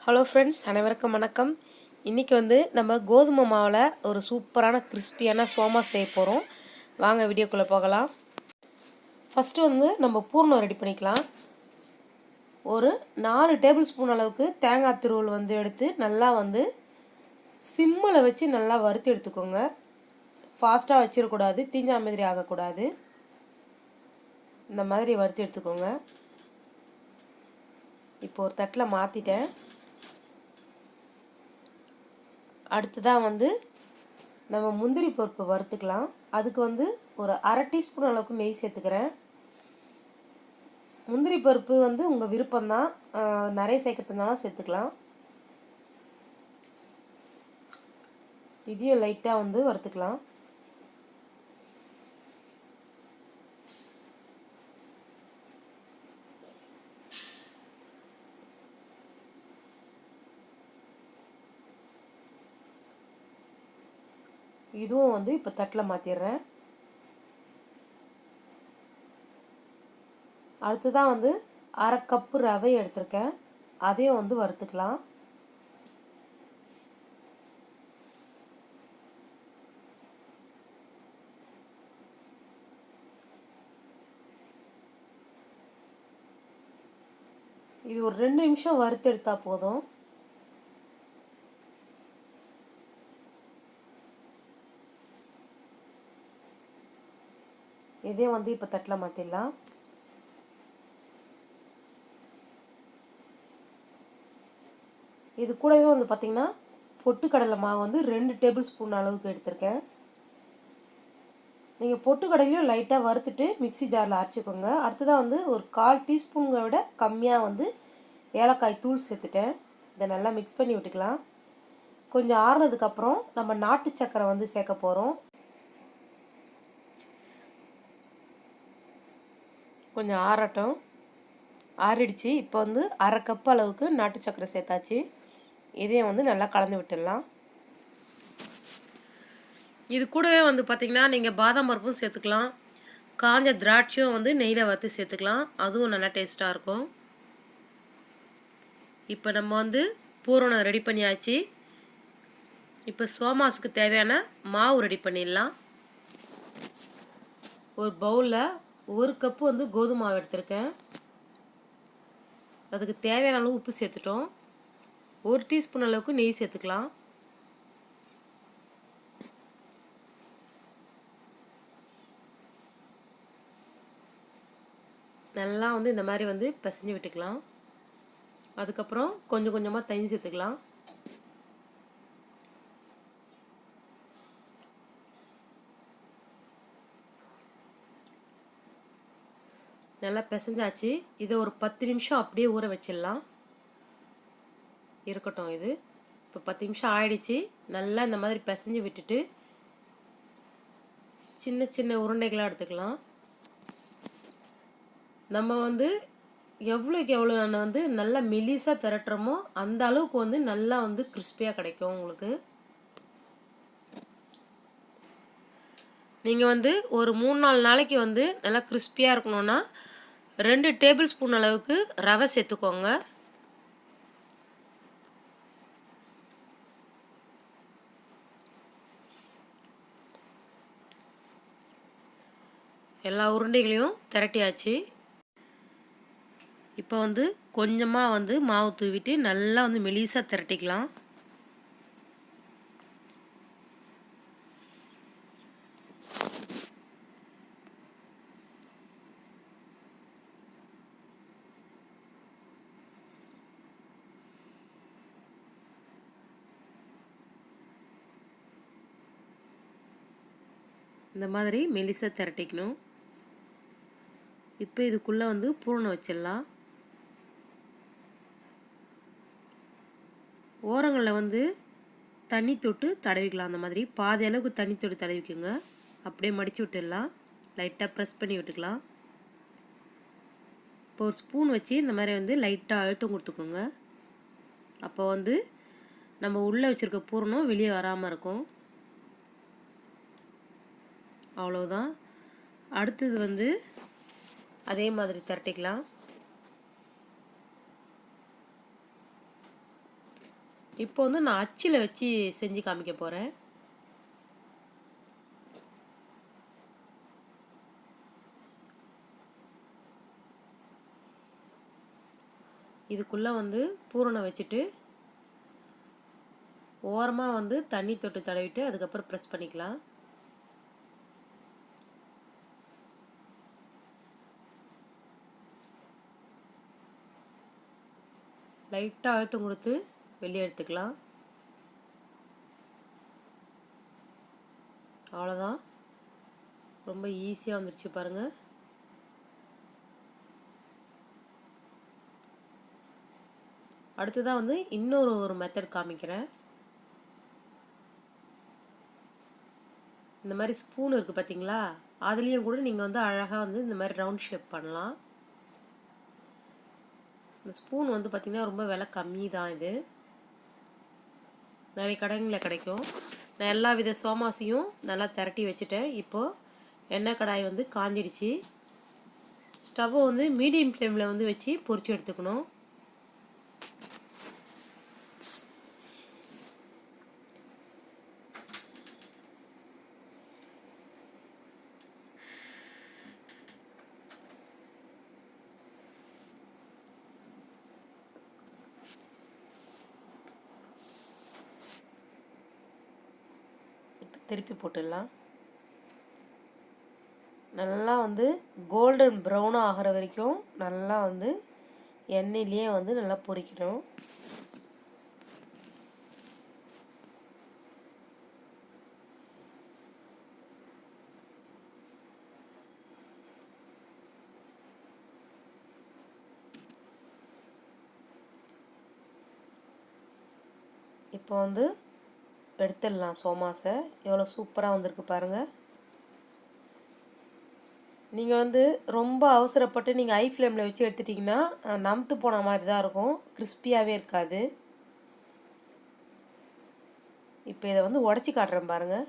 Hello friends, அனைவருக்கும் வணக்கம். இன்றைக்கி நம்ம கோதுமை மாவில் ஒரு சூப்பரான கிறிஸ்பியான சோமாஸ் செய்ய போகிறோம். வாங்க வீடியோக்குள்ளே போகலாம். ஃபஸ்ட்டு நம்ம பூர்ணம் ரெடி பண்ணிக்கலாம். ஒரு 4 டேபிள் ஸ்பூன் அளவுக்கு தேங்காய் துருவல் எடுத்து நல்லா சிம்மில் வச்சு நல்லா வறுத்து எடுத்துக்கோங்க. ஃபாஸ்ட்டாக வச்சிடக்கூடாது, தீஞ்சா மாதிரி ஆகக்கூடாது. இந்த மாதிரி வறுத்து எடுத்துக்கோங்க. இப்போ ஒரு தட்டில் மாற்றிட்டேன். அடுத்ததாக நம்ம முந்திரி பருப்பு வறுத்துக்கலாம். அதுக்கு ஒரு அரை டீஸ்பூன் அளவுக்கு நெய் சேர்த்துக்கிறேன். முந்திரி பருப்பு உங்கள் விருப்பம்தான், நிறைய சேர்க்கறதுனால சேர்த்துக்கலாம். இதையும் லைட்டாக வறுத்துக்கலாம். இதுவும் இப்போ தட்டில் மாற்றிடுறேன். அடுத்ததான் அரை கப்பு ரவை எடுத்திருக்கேன். அதையும் வறுத்துக்கலாம். இது ஒரு 2 நிமிஷம் வறுத்து எடுத்தா போதும். இதையும் இப்போ தட்டில் மாற்றிடலாம். இது கூடவே பார்த்திங்கன்னா பொட்டுக்கடலை மாவு 2 டேபிள் ஸ்பூன் அளவுக்கு எடுத்திருக்கேன். நீங்கள் பொட்டுக்கடலையும் லைட்டாக வறுத்துட்டு மிக்சி ஜாரில் அரைச்சிக்கோங்க. அடுத்ததாக ஒரு 1/4 டீஸ்பூனை விட கம்மியாக ஏலக்காய் தூள் சேர்த்துட்டேன். இதை நல்லா மிக்ஸ் பண்ணி விட்டுக்கலாம். கொஞ்சம் ஆறுனதுக்கப்புறம் நம்ம நாட்டு சக்கரை சேர்க்க போகிறோம். கொஞ்சம் ஆறட்டும். ஆறிடுச்சு. இப்போ அரை கப் அளவுக்கு நாட்டு சக்கரை சேர்த்தாச்சு. இதையும் நல்லா கலந்து விட்டுடலாம். இது கூடவே பார்த்திங்கன்னா நீங்கள் பாதாம் பருப்பும் சேர்த்துக்கலாம். காஞ்ச திராட்சையும் நெய்யில் வறுத்து சேர்த்துக்கலாம். அதுவும் நல்லா டேஸ்ட்டாக இருக்கும். இப்போ நம்ம பூரணம் ரெடி பண்ணியாச்சு. இப்போ சோமாஸுக்கு தேவையான மாவு ரெடி பண்ணிடலாம். ஒரு பவுலில் 1 கப்பு கோதுமை மாவு எடுத்திருக்கேன். அதுக்கு தேவையான அளவு உப்பு சேர்த்துட்டோம். 1 டீஸ்பூன் அளவுக்கு நெய் சேர்த்துக்கலாம். நல்லா இந்த மாதிரி பிசைஞ்சு விட்டுக்கலாம். அதுக்கப்புறம் கொஞ்சம் கொஞ்சமாக தண்ணி சேர்த்துக்கலாம். நல்லா பிசைஞ்சாச்சு. இதை ஒரு 10 நிமிஷம் அப்படியே ஊற வச்சிடலாம். இருக்கட்டும். இது இப்போ 10 நிமிஷம் ஆயிடுச்சு. நல்லா இந்த மாதிரி பிசைஞ்சு விட்டுட்டு சின்ன சின்ன உருண்டைகளாக எடுத்துக்கலாம். நம்ம எவ்வளோக்கு எவ்வளோ நல்லா மெலிசாக திரட்டுறோமோ அந்த அளவுக்கு நல்லா கிறிஸ்பியாக கிடைக்கும் உங்களுக்கு. நீங்கள் ஒரு 3-4 நாளைக்கு நல்லா கிறிஸ்பியாக இருக்கணும்னா 2 டேபிள் ஸ்பூன் அளவுக்கு ரவை சேர்த்துக்கோங்க. எல்லா உருண்டைகளையும் திரட்டியாச்சு. இப்போ கொஞ்சமாக மாவு தூவிட்டு நல்லா மெலிசாக திரட்டிக்கலாம். இந்த மாதிரி மெலிசாக திரட்டிக்கணும். இப்போ இதுக்குள்ளே பூரணம் வச்சிடலாம். ஓரங்களில் தண்ணி தொட்டு தடவிக்கலாம். அந்த மாதிரி பாதி அளவுக்கு தண்ணி தொட்டு தடவிக்குங்க. அப்படியே மடித்து விட்டுடலாம். லைட்டாக ப்ரெஸ் பண்ணி விட்டுக்கலாம். இப்போ ஒரு ஸ்பூன் வச்சு இந்த மாதிரி லைட்டாக அழுத்தம் கொடுத்துக்கோங்க. அப்போ நம்ம உள்ளே வச்சுருக்க பூரணம் வெளியே வராமல் இருக்கும். அவ்வளோதான். அடுத்தது அதே மாதிரி திரட்டிக்கலாம். இப்போ வந்து நான் அச்சில் வச்சு செஞ்சு காமிக்க போகிறேன். இதுக்குள்ளே வந்து பூரணம் வச்சுட்டு ஓரமாக வந்து தண்ணி தொட்டு தடவிட்டு அதுக்கப்புறம் ப்ரெஸ் பண்ணிக்கலாம். லைட்டாக அழுத்தம் கொடுத்து வெளியே எடுத்துக்கலாம். அவ்வளோதான், ரொம்ப ஈஸியாக வந்துடுச்சு பாருங்கள். அடுத்ததாக வந்து இன்னொரு மெத்தட் காமிக்கிறேன். இந்த மாதிரி ஸ்பூன் இருக்குது பார்த்தீங்களா, அதுலேயும் கூட நீங்கள் வந்து அழகாக வந்து இந்த மாதிரி ரவுண்ட் ஷேப் பண்ணலாம். இந்த ஸ்பூன் வந்து பார்த்திங்கன்னா ரொம்ப விலை கம்மி தான். இது நிறைய கடைகளில் கிடைக்கும். நான் எல்லா வித சோமாஸையும் நல்லா திரட்டி வச்சுட்டேன். இப்போது எண்ணெய் கடாய் வந்து காஞ்சிடுச்சு. ஸ்டவ்வை வந்து மீடியம் ஃப்ளேமில் வந்து வச்சு பொரிச்சு எடுத்துக்கணும். திருப்பி போட்டுடலாம். நல்லா வந்து கோல்டன் ப்ரௌன் ஆகிற வரைக்கும் நல்லா வந்து எண்ணெயிலேயே வந்து நல்லா பொரிக்கணும். இப்போ வந்து எடுத்துடலாம் சோமாஸை. எவ்வளோ சூப்பராக வந்திருக்கு பாருங்கள். நீங்கள் வந்து ரொம்ப அவசரப்பட்டு நீங்கள் ஹை ஃப்ளேமில் வச்சு எடுத்துட்டிங்கன்னா நமுத்து போன மாதிரி தான் இருக்கும், கிறிஸ்பியாகவே இருக்காது. இப்போ இதை வந்து உடச்சி காட்டுறேன் பாருங்கள்.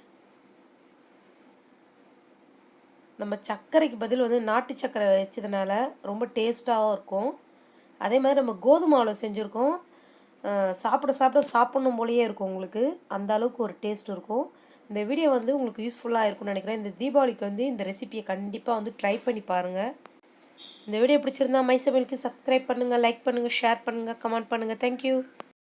நம்ம சர்க்கரைக்கு பதில் வந்து நாட்டு சர்க்கரை வச்சதுனால ரொம்ப டேஸ்ட்டாகவும் இருக்கும். அதே மாதிரி நம்ம கோதுமை மாவில் செஞ்சுருக்கோம். சாப்பிடணும் போலேயே இருக்கும் உங்களுக்கு, அந்த அளவுக்கு ஒரு டேஸ்ட் இருக்கும். இந்த வீடியோ வந்து உங்களுக்கு யூஸ்ஃபுல்லாக இருக்கும்னு நினைக்கிறேன். இந்த தீபாவளிக்கு வந்து இந்த ரெசிபியை கண்டிப்பாக வந்து ட்ரை பண்ணி பாருங்கள். இந்த வீடியோ பிடிச்சிருந்தா மை சமையலுக்கு சப்ஸ்கிரைப் பண்ணுங்கள், லைக் பண்ணுங்கள், ஷேர் பண்ணுங்கள், கமெண்ட் பண்ணுங்கள். தேங்க்யூ.